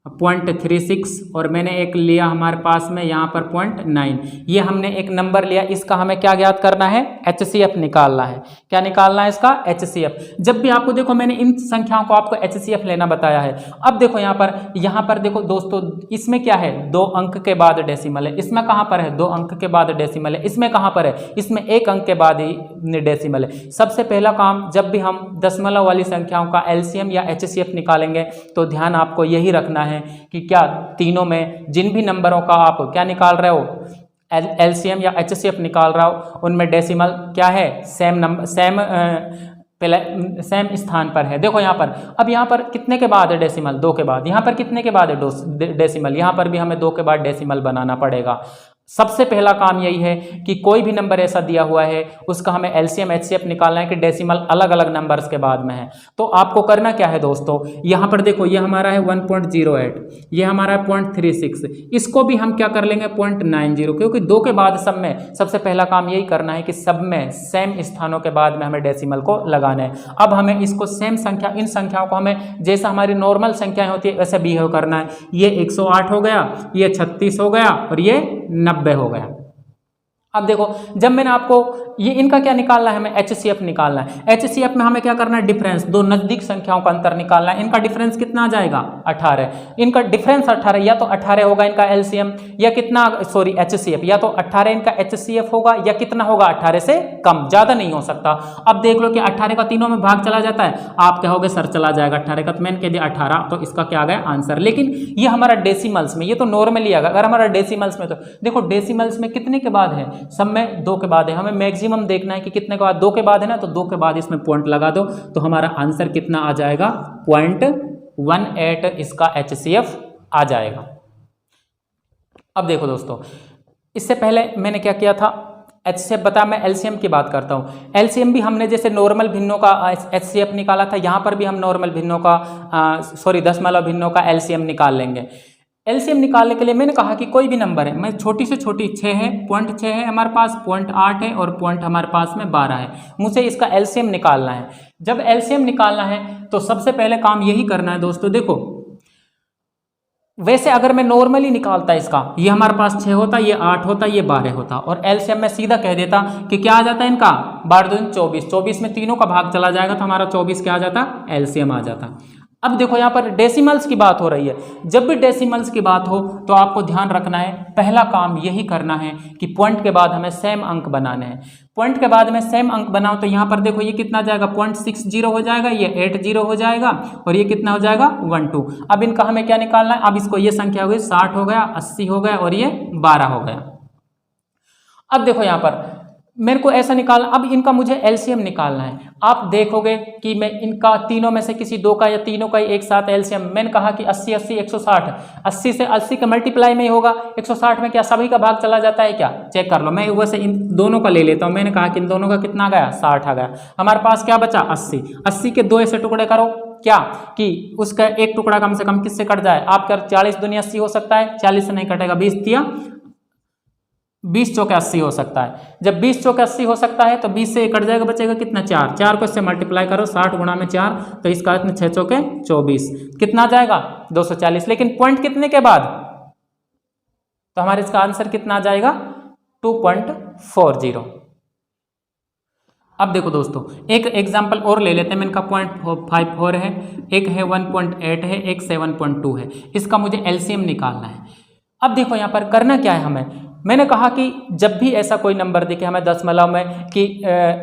0.36, और मैंने एक लिया हमारे पास में यहाँ पर 0.9। ये हमने एक नंबर लिया, इसका हमें क्या ज्ञात करना है, HCF निकालना है। क्या निकालना है इसका, HCF। जब भी आपको देखो मैंने इन संख्याओं को आपको HCF लेना बताया है। अब देखो यहाँ पर देखो दोस्तों, इसमें क्या है, 2 अंक के बाद डेसिमल है, इसमें कहाँ पर है, 2 अंक के बाद डेसिमल है, इसमें कहाँ पर है, इसमें 1 अंक के बाद ही डेसिमल है। सबसे पहला काम, जब भी हम दशमलव वाली संख्याओं का LCM या HCF निकालेंगे तो ध्यान आपको यही रखना है कि क्या तीनों में जिन भी नंबरों का आप क्या निकाल रहे हो, LCM या HCF निकाल रहा हो, उनमें डेसिमल क्या है, सेम नंबर, सेम स्थान पर है। देखो यहाँ पर, अब यहाँ पर कितने के बाद है डेसिमल, 2 के बाद। यहाँ पर कितने के बाद है डेसिमल, यहाँ पर भी हमें 2 के बाद डेसिमल बनाना पड़ेगा। सबसे पहला काम यही है कि कोई भी नंबर ऐसा दिया हुआ है उसका हमें LCM HCF निकालना है कि डेसिमल अलग अलग नंबर्स के बाद में है। तो आपको करना क्या है दोस्तों, यहाँ पर देखो ये हमारा है 1.08, ये हमारा है 0.36, इसको भी हम क्या कर लेंगे 0.90, क्योंकि 2 के बाद सब में सबसे पहला काम यही करना है कि सब में सेम स्थानों के बाद में हमें डेसिमल को लगाना है। अब हमें इसको सेम संख्या, इन संख्याओं को हमें जैसा हमारी नॉर्मल संख्याएं होती है वैसे बिहेव करना है। ये 108 हो गया, ये 36 हो गया, और ये 90 हो गया। अब देखो, जब मैंने आपको ये इनका क्या निकालना है, हमें HCF निकालना है। HCF में हमें क्या करना है, डिफरेंस, 2 नजदीक संख्याओं का अंतर निकालना है। इनका डिफरेंस कितना आ जाएगा, 18। इनका डिफरेंस 18, या तो 18 होगा इनका LCM, या कितना, सॉरी HCF, या तो 18 इनका HCF होगा, या कितना होगा 18 से कम, ज्यादा नहीं हो सकता। अब देख लो कि 18 का तीनों में भाग चला जाता है, आप कहोगे सर चला जाएगा 18 का, तो मैंने कह दिया 18, तो इसका क्या आ गया आंसर। लेकिन ये हमारा डेसिमल्स में, ये तो नॉर्मली आएगा। अगर हमारा डेसिमल्स में, तो देखो डेसिमल्स में कितने के बाद है, सब में 2 के बाद है। हमें मैक्सिमम देखना है कि कितने के बाद, 2 के बाद है ना, तो 2 के बाद इसमें पॉइंट लगा दो, तो हमारा आंसर कितना आ जाएगा, 0.18 इसका HCF आ जाएगा। अब देखो दोस्तों, इससे पहले मैंने क्या किया था, HCF बता, मैं LCM की बात करता हूँ। LCM भी हमने जैसे नॉर्मल भिन्नों का HCF निकाला था, यहाँ पर भी हम नॉर्मल भिन्नों का दशमलव भिन्नों का LCM निकाल लेंगे। LCM निकालने के लिए मैंने कहा कि कोई भी नंबर है, मैं छोटी से छोटी 6 है, 0.6 है हमारे पास, 0.8 है, और पॉइंट हमारे पास में 12 है। मुझे इसका LCM निकालना है। जब LCM निकालना है तो सबसे पहले काम यही करना है दोस्तों। देखो वैसे अगर मैं नॉर्मली निकालता इसका, ये हमारे पास 6 होता, ये 8 होता, ये 12 होता, और LCM में सीधा कह देता कि क्या आ जाता है इनका, 12 दूनी 24, 24 में तीनों का भाग चला जाएगा तो हमारा 24 क्या आ जाता, LCM आ जाता। अब देखो यहाँ पर डेसिमल्स की बात हो रही है। जब भी डेसिमल्स की बात हो तो आपको ध्यान रखना है, पहला काम यही करना है कि पॉइंट के बाद हमें सेम अंक बनाने हैं। पॉइंट के बाद में सेम अंक बनाओ तो यहाँ पर देखो ये कितना जाएगा, 0.60 हो जाएगा, ये 80 हो जाएगा, और ये कितना हो जाएगा 12। अब इनका हमें क्या निकालना है, अब इसको ये संख्या हो गई 60 हो गया, 80 हो गया, और ये 12 हो गया। अब देखो यहाँ पर मेरे को ऐसा निकालना, अब इनका मुझे LCM निकालना है। आप देखोगे कि मैं इनका तीनों में से किसी 2 का या तीनों का एक साथ LCM, मैंने कहा कि 80 80 160, 80 से 80 का मल्टीप्लाई में ही होगा, 160 में क्या सभी का भाग चला जाता है क्या, चेक कर लो। मैं वैसे इन दोनों का ले लेता हूं। मैंने कहा कि इन दोनों का कितना गया, 60 आ गया। हमारे पास क्या बचा, 80। 80 के 2 ऐसे टुकड़े करो, क्या कि उसका एक टुकड़ा कम से कम किससे कट जाए, आप कर 40 दूनी 80 हो सकता है, 40 से नहीं कटेगा, 20 दिया 20 चौके 80 हो सकता है। जब 20 चौके 80 हो सकता है तो 20 से कट जाएगा, बचेगा कितना, 4। 4 को इससे मल्टीप्लाई करो, 60 गुणा में 4, तो इसका 6 चौके 24, कितना जाएगा 240। लेकिन पॉइंट कितने के बाद, तो हमारे इसका आंसर कितना आ जाएगा 2.40। अब देखो दोस्तों, एक एग्जाम्पल और ले लेते हैं। मैंने कहा 0.54 है, एक है 1.8 है, एक 7.2 है। इसका मुझे एलसीएम निकालना है। अब देखो यहाँ पर करना क्या है हमें। मैंने कहा कि जब भी ऐसा कोई नंबर दिखे हमें दशमलव में कि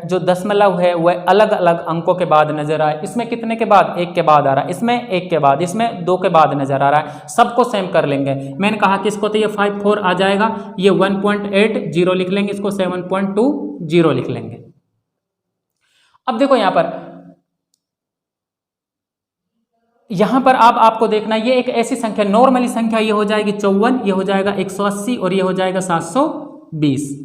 जो दशमलव है वह अलग अलग अंकों के बाद नजर आए। इसमें कितने के बाद? एक के बाद आ रहा है, इसमें एक के बाद, इसमें दो के बाद नजर आ रहा है। सबको सेम कर लेंगे। मैंने कहा कि इसको तो ये 54 आ जाएगा, ये 1.80 लिख लेंगे, इसको 7.20 लिख लेंगे। अब देखो यहां पर आपको देखना, ये एक ऐसी संख्या, नॉर्मली संख्या ये हो जाएगी 54, ये हो जाएगा 180 और ये हो जाएगा 720।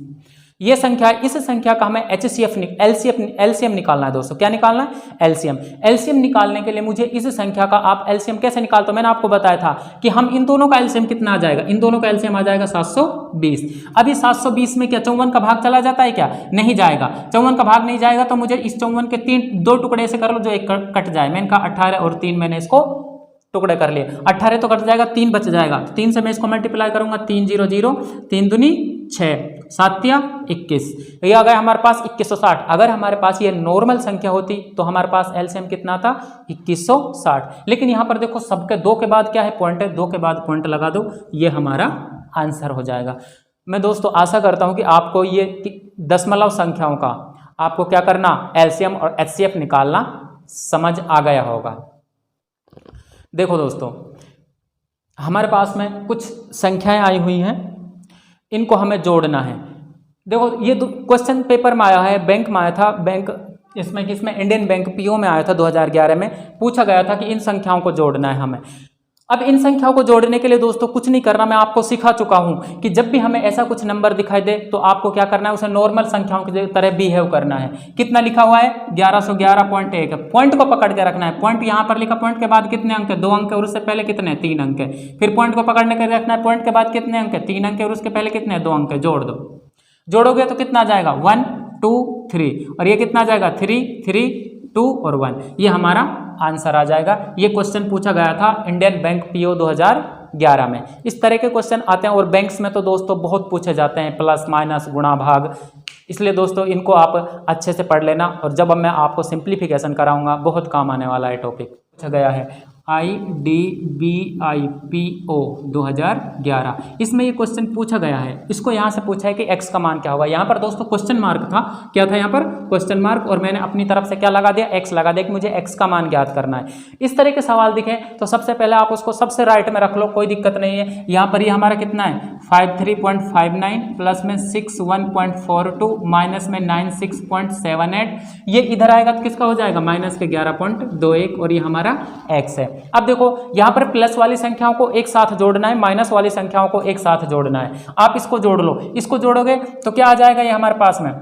ये संख्या, इस संख्या का हमें एलसीएम निकालना है दोस्तों। क्या निकालना है? एलसीएम। एलसीएम निकालने के लिए मुझे इस संख्या का, आप एलसीएम कैसे निकालते हो मैंने आपको बताया था कि हम इन दोनों का एलसीएम कितना आ जाएगा, इन दोनों का एलसीएम आ जाएगा 720। अभी 720 में क्या 54 का भाग चला जाता है? क्या नहीं जाएगा। 54 का भाग नहीं जाएगा तो मुझे इस 54 के दो टुकड़े ऐसे कर लो जो एक कट जाए। मैंने कहा 18 और 3 मैंने इसको टुकड़े कर लिए। 18 तो कट जाएगा, 3 बच जाएगा। 3 से मैं इसको मल्टीप्लाई करूंगा, 3 0 0, 3 दूनी 6, 7 या 21, ये आ गया हमारे पास 2160। अगर हमारे पास ये नॉर्मल संख्या होती तो हमारे पास एलसीएम कितना था? 2160। लेकिन यहाँ पर देखो सबके दो के बाद क्या है? पॉइंट है, दो के बाद पॉइंट लगा दो, ये हमारा आंसर हो जाएगा। मैं दोस्तों आशा करता हूँ कि आपको ये दशमलव संख्याओं का आपको क्या करना, एलसीएम और एचसीएफ निकालना समझ आ गया होगा। देखो दोस्तों, हमारे पास में कुछ संख्याएं आई हुई हैं, इनको हमें जोड़ना है। देखो ये क्वेश्चन पेपर में आया है, बैंक में आया था, बैंक इसमें इंडियन बैंक पीओ में आया था 2011 में। पूछा गया था कि इन संख्याओं को जोड़ना है हमें। अब इन संख्याओं को जोड़ने के लिए दोस्तों कुछ नहीं करना, मैं आपको सिखा चुका हूं कि जब भी हमें ऐसा कुछ नंबर दिखाई दे तो आपको क्या करना है, उसे नॉर्मल संख्याओं की तरह बिहेव करना है। कितना लिखा हुआ है? 1111.1। पॉइंट को पकड़ के रखना है। पॉइंट यहां पर लिखा, पॉइंट के बाद कितने अंक है? 2 अंक है, और उससे पहले कितने? 3 अंक है। फिर पॉइंट को पकड़ने के रखना है, पॉइंट के बाद कितने अंक है? 3 अंक है, और उसके पहले कितने? 2 अंक है। जोड़ दो। जोड़ोगे तो कितना आ जाएगा? 1 2 3, और ये कितना आ जाएगा? 3 3 2 और 1, ये हमारा आंसर आ जाएगा। ये क्वेश्चन पूछा गया था इंडियन बैंक पीओ 2011 में। इस तरह के क्वेश्चन आते हैं, और बैंक्स में तो दोस्तों बहुत पूछे जाते हैं, प्लस माइनस गुणा भाग। इसलिए दोस्तों इनको आप अच्छे से पढ़ लेना, और जब मैं आपको सिंप्लीफिकेशन कराऊंगा बहुत काम आने वाला है टॉपिक। पूछा गया है IDBIPO 2011, इसमें ये क्वेश्चन पूछा गया है। इसको यहाँ से पूछा है कि x का मान क्या होगा। यहाँ पर दोस्तों क्वेश्चन मार्क था, क्या था यहाँ पर? क्वेश्चन मार्क, और मैंने अपनी तरफ से क्या लगा दिया? x लगा दिया कि मुझे x का मान ज्ञात करना है। इस तरह के सवाल दिखे तो सबसे पहले आप उसको सबसे राइट में रख लो, कोई दिक्कत नहीं है। यहाँ पर ये हमारा कितना है? 53.59, प्लस में 61.42, माइनस में 96.78, ये इधर आएगा तो किसका हो जाएगा? माइनस के 11.21, और ये हमारा x है। अब देखो यहां पर प्लस वाली संख्याओं को एक साथ जोड़ना है, माइनस वाली संख्याओं को एक साथ जोड़ना है। आप इसको जोड़ लो, इसको जोड़ोगे तो क्या आ जाएगा? ये हमारे पास में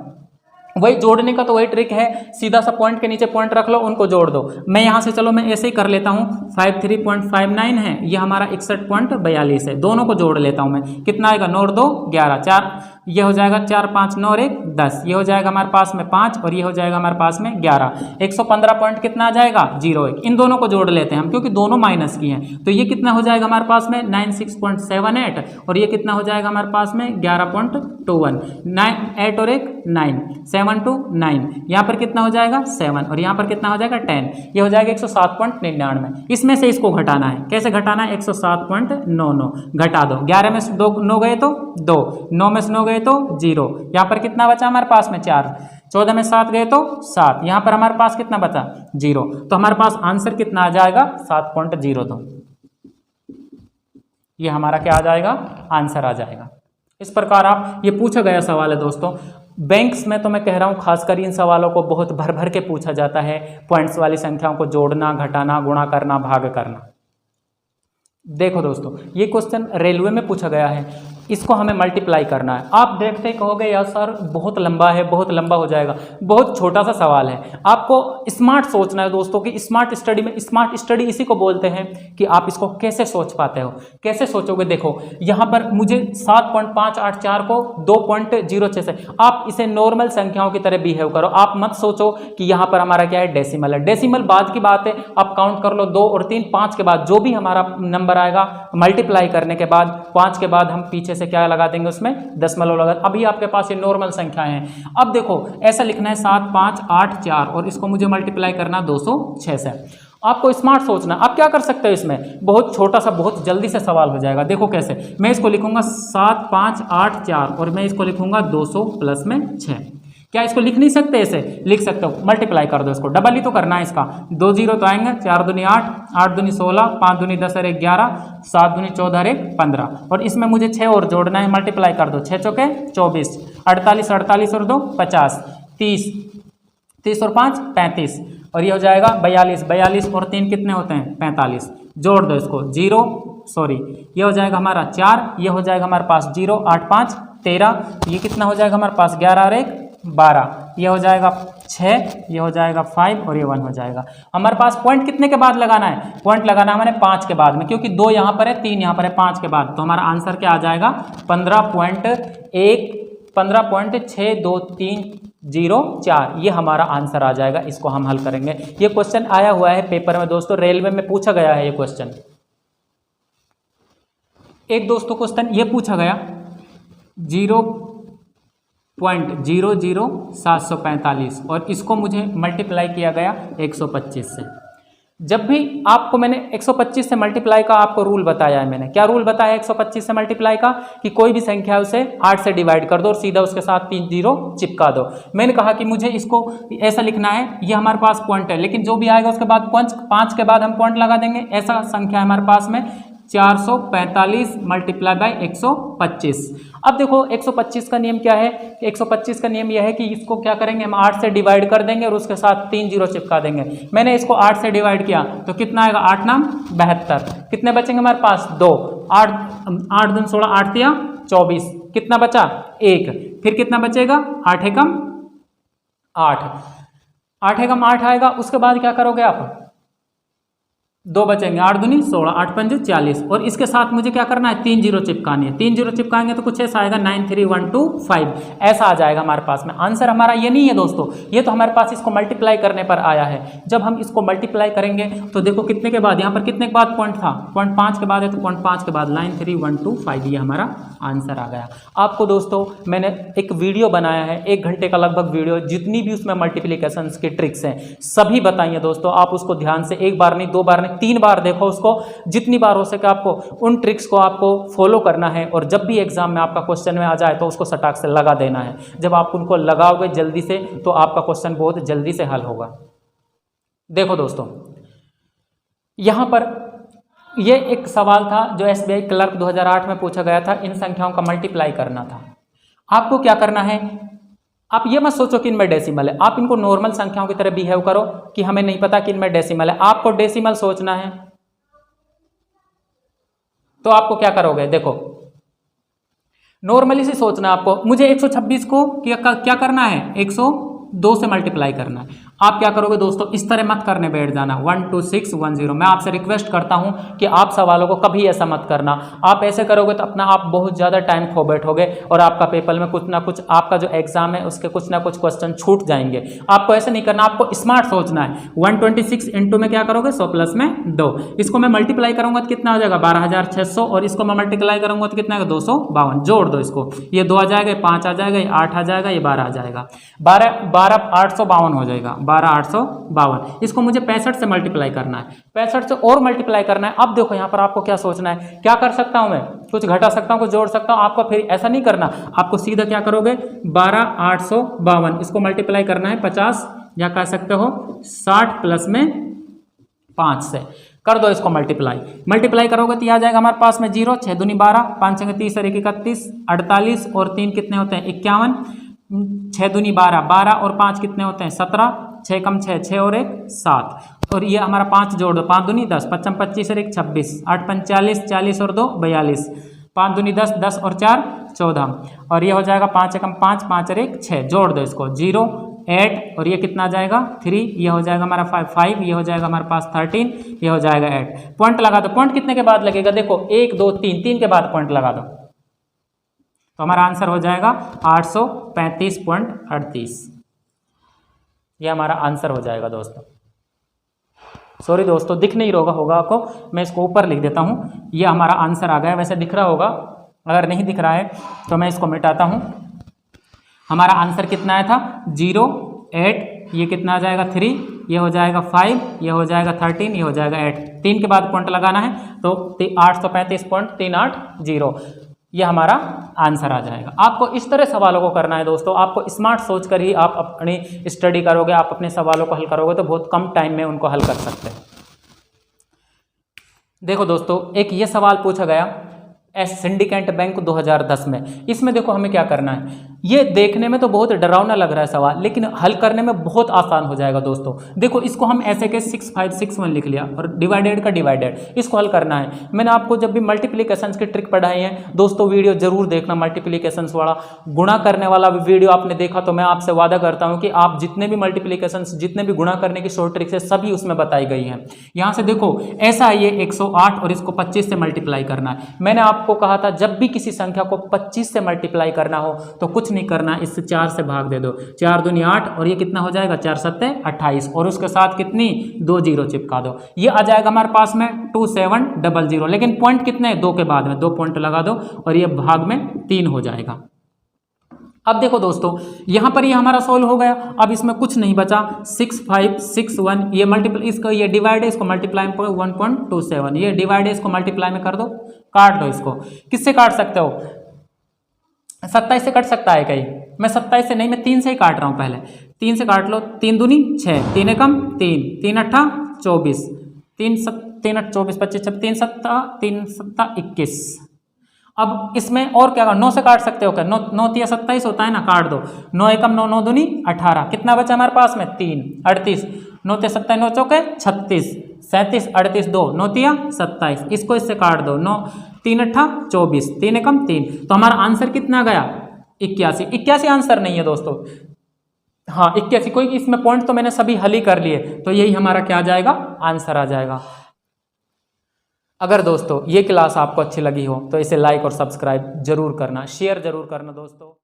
वही जोड़ने का तो वही ट्रिक है, सीधा सा पॉइंट के नीचे पॉइंट रख लो, उनको जोड़ दो। मैं यहां से चलो मैं ऐसे ही कर लेता हूं, 53.59 है, ये हमारा 61.42 है, दोनों को जोड़ लेता हूं मैं। कितना आएगा? 9 और 2 11, 4, ये हो जाएगा 4 5 9 और 1 10, ये हो जाएगा हमारे पास में 5, और ये हो जाएगा हमारे पास में 11। 115 पॉइंट कितना आ जाएगा? 01। इन दोनों को जोड़ लेते हैं हम, क्योंकि दोनों माइनस की हैं, तो ये कितना हो जाएगा हमारे पास में? 96.78, और ये कितना हो जाएगा हमारे पास में? 11.21। 8 और 1 9, 7 2 9, यहाँ पर कितना हो जाएगा? 7, और यहाँ पर कितना हो जाएगा? 10, ये हो जाएगा 107.99। इसमें से इसको घटाना है। कैसे घटाना है? 107.99 घटा दो। 11 में से 9 गए तो 2, 9 में से 9 गए तो 0, यहाँ पर कितना बचा हमारे पास में? 4, 14 में 7 गए तो 7, यहाँ पर हमारे पास कितना बचा? 0। तो हमारे पास आंसर कितना आ जाएगा? 7.02। ये हमारा क्या आ जाएगा? आंसर आ जाएगा। इस प्रकार आप, ये पूछा गया सवाल है दोस्तों। बैंक्स में तो मैं कह रहा हूँ खासकर इन सवालों को बहुत भर भर के पूछा जाता है। पॉइंट्स वाली संख्याओं को जोड़ना, घटाना, गुणा करना, भाग करना। देखो दोस्तों, ये क्वेश्चन रेलवे में पूछा गया है, इसको हमें मल्टीप्लाई करना है। आप देखते कहोगे यार सर बहुत लंबा है, बहुत लंबा हो जाएगा। बहुत छोटा सा सवाल है, आपको स्मार्ट सोचना है दोस्तों। कि स्मार्ट स्टडी में, स्मार्ट स्टडी इसी को बोलते हैं कि आप इसको कैसे सोच पाते हो। कैसे सोचोगे? देखो यहाँ पर मुझे 7.584 को 2.06 से, आप इसे नॉर्मल संख्याओं की तरह बिहेव करो। आप मत सोचो कि यहाँ पर हमारा क्या है? डेसिमल है। डेसिमल बाद की बात है, आप काउंट कर लो 2 और 3, 5 के बाद जो भी हमारा नंबर आएगा मल्टीप्लाई करने के बाद, 5 के बाद हम पीछे से क्या लगा देंगे, उसमें दशमलव लगा। अभी आपके पास ये नॉर्मल संख्याएं हैं। अब देखो ऐसा लिखना है 7 5 8 4 और इसको मुझे मल्टीप्लाई करना 206 से। आपको स्मार्ट सोचना। आप क्या कर सकते हो, इसमें बहुत छोटा सा बहुत जल्दी से सवाल हो जाएगा। देखो कैसे, मैं इसको लिखूंगा 7 5 8 4 और मैं इसको लिखूंगा 200 प्लस में 6। क्या इसको लिख नहीं सकते? ऐसे लिख सकते हो, मल्टीप्लाई कर दो इसको, डबल ही तो करना है इसका। 2 जीरो तो आएंगे, 4 दूनी 8, 8 दूनी 16, 5 दूनी 10 और 11, 7 दूनी 14 और 15 और इसमें मुझे 6 और जोड़ना है, मल्टीप्लाई कर दो। 6 चौके 24, 48 48 और 2 50, 30, 30 और 5 35 और ये हो जाएगा 42, 42 और 3 कितने होते हैं 45। जोड़ दो इसको, ये हो जाएगा हमारा 4, ये हो जाएगा हमारे पास 0, 8 5 13, ये कितना हो जाएगा हमारे पास 11 और 1 12, ये हो जाएगा 6, ये हो जाएगा 5 और ये 1 हो जाएगा। हमारे पास पॉइंट कितने के बाद लगाना है? पॉइंट लगाना है मैंने 5 के बाद में, क्योंकि 2 यहाँ पर है 3 यहाँ पर है, 5 के बाद। तो हमारा आंसर क्या आ जाएगा 15.62304, ये हमारा आंसर आ जाएगा। इसको हम हल करेंगे। ये क्वेश्चन आया हुआ है पेपर में दोस्तों, रेलवे में पूछा गया है ये क्वेश्चन। एक दोस्तों क्वेश्चन ये पूछा गया 0.00745 और इसको मुझे मल्टीप्लाई किया गया 125 से। जब भी आपको मैंने 125 से मल्टीप्लाई का आपको रूल बताया है, मैंने क्या रूल बताया 125 से मल्टीप्लाई का, कि कोई भी संख्या उसे 8 से डिवाइड कर दो और सीधा उसके साथ 3 जीरो चिपका दो। मैंने कहा कि मुझे इसको ऐसा लिखना है, ये हमारे पास पॉइंट है, लेकिन जो भी आएगा उसके बाद 5 के बाद हम पॉइंट लगा देंगे। ऐसा संख्या है हमारे पास में 445 मल्टीप्लाई बाय 125। अब देखो 125 का नियम क्या है? 125 का नियम यह है कि इसको क्या करेंगे हम 8 से डिवाइड कर देंगे और उसके साथ 3 जीरो चिपका देंगे। मैंने इसको 8 से डिवाइड किया तो कितना आएगा, 8 नाम 72, कितने बचेंगे हमारे पास 2, 8 दूनी 16, 8 तिया 24, कितना बचा 1, फिर कितना बचेगा 8 एकम 8, 8 एकम 8 आएगा। उसके बाद क्या करोगे आप, 2 बचेंगे, 8 दूनी 16, 8 पंजे 40 और इसके साथ मुझे क्या करना है 3 जीरो चिपकानी है। 3 जीरो चिपकाएंगे तो कुछ ऐसा आएगा 93125, ऐसा आ जाएगा हमारे पास में। आंसर हमारा ये नहीं है दोस्तों, ये तो हमारे पास इसको मल्टीप्लाई करने पर आया है। जब हम इसको मल्टीप्लाई करेंगे तो देखो कितने के बाद, यहाँ पर कितने के बाद पॉइंट था, पॉइंट 5 के बाद है, तो पॉइंट 5 के बाद 93125, ये हमारा आंसर आ गया। आपको दोस्तों मैंने एक वीडियो बनाया है, 1 घंटे का लगभग वीडियो, जितनी भी उसमें मल्टीप्लिकेशन की ट्रिक्स हैं सभी बताइए दोस्तों। आप उसको ध्यान से 1 बार नहीं 2 बार नहीं 3 बार देखो उसको, जितनी बार हो सके आपको उन ट्रिक्स को आपको फॉलो करना है और जब भी एग्जाम में आपका क्वेश्चन में आ जाए तो उसको सटाक से लगा देना है। जब आप उनको लगाओगे जल्दी से तो आपका क्वेश्चन बहुत जल्दी से हल होगा। देखो दोस्तों यहां पर ये एक सवाल था जो SBI क्लर्क 2008 में पूछा गया था, इन संख्याओं का मल्टीप्लाई करना था। आपको क्या करना है, आप ये मत सोचो कि इनमें डेसिमल है, आप इनको नॉर्मल संख्याओं की तरह बिहेव करो कि हमें नहीं पता कि इनमें डेसिमल है। आपको डेसिमल सोचना है तो आपको क्या करोगे, देखो नॉर्मली से सोचना आपको। मुझे 126 को क्या करना है, 102 से मल्टीप्लाई करना है। आप क्या करोगे दोस्तों, इस तरह मत करने बैठ जाना 12610। मैं आपसे रिक्वेस्ट करता हूं कि आप सवालों को कभी ऐसा मत करना। आप ऐसे करोगे तो अपना आप बहुत ज़्यादा टाइम खो बैठोगे और आपका पेपर में कुछ ना कुछ, आपका जो एग्जाम है उसके कुछ ना कुछ क्वेश्चन छूट जाएंगे। आपको ऐसे नहीं करना, आपको स्मार्ट सोचना है। 126 इंटू में क्या करोगे 100 प्लस में 2, इसको मैं मल्टीप्लाई करूंगा तो कितना हो जाएगा 12600 और इसको मैं मल्टीप्लाई करूंगा तो कितना आएगा 252। जोड़ दो इसको, ये 2 आ जाएगा, 5 आ जाएगा, ये 8 आ जाएगा, ये 12 आ जाएगा, 12 852 हो जाएगा, 12,852। इसको मुझे 65 से मल्टीप्लाई करना है, 65 से और मल्टीप्लाई करना है। अब देखो यहाँ पर आपको क्या सोचना है, क्या कर सकता हूँ मैं, कुछ घटा सकता हूँ कुछ जोड़ सकता हूँ। आपको फिर ऐसा नहीं करना, आपको सीधा क्या करोगे 12,852, इसको मल्टीप्लाई करना है 50 या कह सकते हो 60 प्लस में 5 से कर दो इसको मल्टीप्लाई करोगे तो यह आ जाएगा हमारे पास में 0, 6 दूनी 12, 5 छंगे 30 और 1 31, 48 और 3 कितने होते हैं 51, 6 दूनी 12, 12 और 5 कितने होते हैं 17, 6 कम 6, 6 और 1 7 और ये हमारा 5 जोड़ दो, 5 दूनी 10, 55 25 और 1 26, 8 45, 40 और 2 42, 5 दूनी 10, 10 और 4 14 और ये हो जाएगा 5 एकम 5, 5 और 1 6। जोड़ दो इसको 0 8 और ये कितना आ जाएगा 3, ये हो जाएगा हमारा 5, ये हो जाएगा हमारे पास 13, ये हो जाएगा 8। पॉइंट लगा दो, पॉइंट कितने के बाद लगेगा, देखो 1 2 3, 3 के बाद पॉइंट लगा दो तो हमारा आंसर हो जाएगा 835.38। ये हमारा आंसर हो जाएगा दोस्तों। सॉरी दोस्तों दिख नहीं होगा आपको, मैं इसको ऊपर लिख देता हूँ। ये हमारा आंसर आ गया, वैसे दिख रहा होगा अगर नहीं दिख रहा है तो मैं इसको मिटाता हूँ। हमारा आंसर कितना आया था 0, 8, ये कितना आ जाएगा 3, ये हो जाएगा 5, ये हो जाएगा 13, ये हो जाएगा 8। 3 के बाद पॉइंट लगाना है तो 835.380, ये हमारा आंसर आ जाएगा। आपको इस तरह सवालों को करना है दोस्तों। आपको स्मार्ट सोच कर ही आप अपनी स्टडी करोगे, आप अपने सवालों को हल करोगे तो बहुत कम टाइम में उनको हल कर सकते हैं। देखो दोस्तों, एक ये सवाल पूछा गया सिंडिकेट बैंक 2010 में। इसमें देखो हमें क्या करना है। ये देखने में तो बहुत डरावना लग रहा है सवाल, लेकिन हल करने में बहुत आसान हो जाएगा दोस्तों। देखो इसको हम ऐसे के 6561 लिख लिया और डिवाइडेड का डिवाइडेड, इसको हल करना है। मैंने आपको जब भी मल्टीप्लिकेशंस की ट्रिक पढ़ाई है दोस्तों, वीडियो जरूर देखना मल्टीप्लिकेशंस वाला। गुणा करने वाला वीडियो आपने देखा तो मैं आपसे वादा करता हूँ कि आप जितने भी मल्टीप्लिकेशंस, जितने भी गुणा करने की शॉर्ट ट्रिक्स है, सभी उसमें बताई गई है। यहाँ से देखो ऐसा है, ये 108 और इसको 25 से मल्टीप्लाई करना है। मैंने आपको कहा था जब भी किसी संख्या को 25 से मल्टीप्लाई करना हो तो कुछ नहीं करना, इससे 4 से भाग दे दो। 4 दूनी 8 और ये कितना हो जाएगा 4 सत्ते 28 और उसके साथ कितनी 2 जीरो चिपका दो। ये आ जाएगा हमारे पास में 2700, लेकिन पॉइंट कितने 2 के बाद में 2 पॉइंट लगा दो और ये भाग में 3 हो जाएगा। अब देखो दोस्तों, यहाँ पर ये हमारा सोल्व हो गया। अब इसमें कुछ नहीं बचा। 6561 ये मल्टीप्लाई, इसको ये डिवाइड है, इसको मल्टीप्लाई में 1.27, ये डिवाइड है, इसको मल्टीप्लाई में कर दो, काट दो। इसको किससे काट सकते हो, 27 से कट सकता है कहीं? मैं 27 से नहीं, मैं 3 से ही काट रहा हूँ। पहले 3 से काट लो, 3 दूनी 6, 3 एकम 3, 3 अट्ठा 24, 3 8 24 25 3 सत्ता 3 सत्ता 21। अब इसमें और क्या, 9 से काट सकते हो क्या? 9 तिया 27 होता है ना, काट दो। 9 एकम 9, 9 दूनी 18, कितना बचा हमारे पास में 3, 38, 9 तिया 27, 9 चौके 36, 37, 38 2, 9 तिया 27, इसको इससे काट दो। 9 3 अट्ठा 24, 3 एकम 3, तो हमारा आंसर कितना गया 81। 81 आंसर नहीं है दोस्तों, हाँ 81। कोई इसमें पॉइंट तो मैंने सभी हल ही कर लिए, तो यही हमारा क्या आ जाएगा, आंसर आ जाएगा। अगर दोस्तों ये क्लास आपको अच्छी लगी हो तो इसे लाइक और सब्सक्राइब जरूर करना, शेयर जरूर करना दोस्तों।